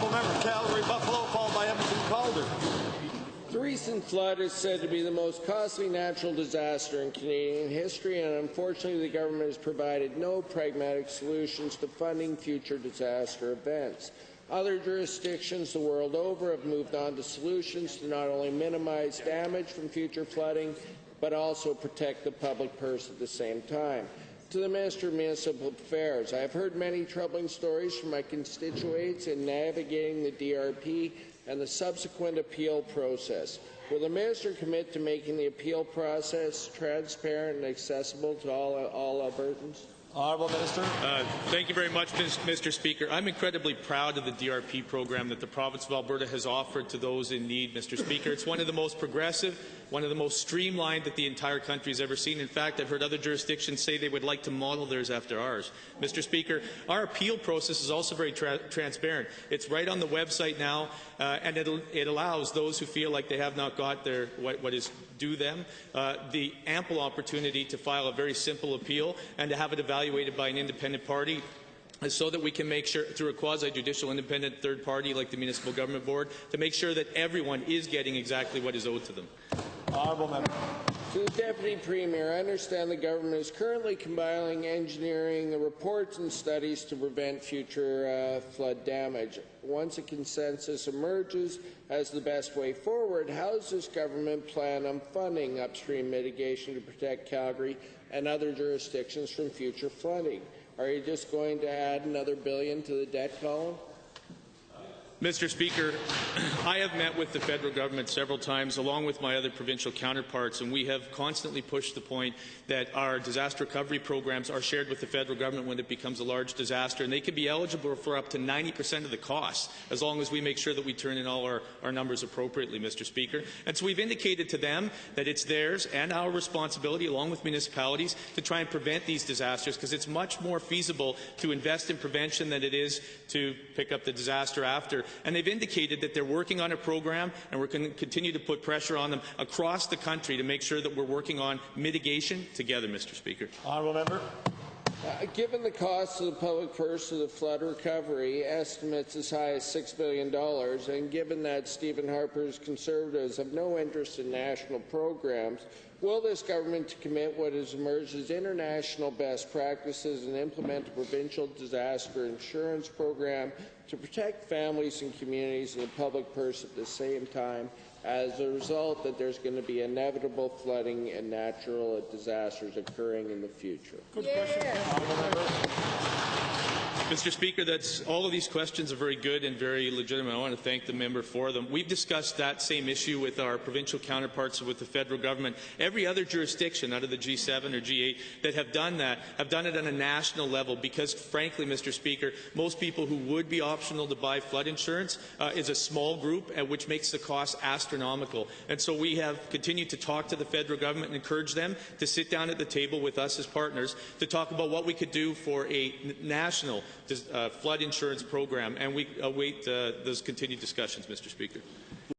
Honourable member, Calgary Buffalo, followed by Edmonton Calder. The recent flood is said to be the most costly natural disaster in Canadian history, and unfortunately the government has provided no pragmatic solutions to funding future disaster events. Other jurisdictions the world over have moved on to solutions to not only minimize damage from future flooding, but also protect the public purse at the same time. To the Minister of Municipal Affairs, I have heard many troubling stories from my constituents in navigating the DRP and the subsequent appeal process. Will the Minister commit to making the appeal process transparent and accessible to all Albertans? Honourable Minister. Thank you very much, Mr. Speaker. I'm incredibly proud of the DRP program that the province of Alberta has offered to those in need, Mr. Speaker. It's one of the most progressive, one of the most streamlined that the entire country has ever seen. In fact, I've heard other jurisdictions say they would like to model theirs after ours. Mr. Speaker, our appeal process is also very transparent. It's right on the website now, and it allows those who feel like they have not got their what is due them the ample opportunity to file a very simple appeal and to have it evaluated by an independent party, so that we can make sure, through a quasi-judicial independent third party like the Municipal Government Board, to make sure that everyone is getting exactly what is owed to them. Honourable member. To the Deputy Premier, I understand the government is currently compiling engineering reports and studies to prevent future flood damage. Once a consensus emerges as the best way forward, how does this government plan on funding upstream mitigation to protect Calgary and other jurisdictions from future flooding? Are you just going to add another $1 billion to the debt column? Mr. Speaker, I have met with the federal government several times, along with my other provincial counterparts, and we have constantly pushed the point that our disaster recovery programs are shared with the federal government when it becomes a large disaster, and they can be eligible for up to 90% of the costs, as long as we make sure that we turn in all our numbers appropriately, Mr. Speaker. And so we've indicated to them that it's theirs and our responsibility, along with municipalities, to try and prevent these disasters, because it's much more feasible to invest in prevention than it is to pick up the disaster after. And they've indicated that they're working on a program, and we're going to continue to put pressure on them across the country to make sure that we're working on mitigation together, Mr. Speaker. Honourable member. Given the cost of the public purse of the flood recovery, estimates as high as $6 billion, and given that Stephen Harper's Conservatives have no interest in national programs, will this government commit what has emerged as international best practices and implement a provincial disaster insurance program to protect families and communities and the public purse at the same time, as a result that there's going to be inevitable flooding and natural disasters occurring in the future? Good question. Mr. Speaker, all of these questions are very good and very legitimate. I want to thank the member for them. We've discussed that same issue with our provincial counterparts and with the federal government. Every other jurisdiction out of the G7 or G8 that have done that have done it on a national level because, frankly, Mr. Speaker, most people who would be optional to buy flood insurance is a small group, which makes the cost astronomical. And so we have continued to talk to the federal government and encourage them to sit down at the table with us as partners to talk about what we could do for a national flood insurance program, and we await those continued discussions, Mr. Speaker.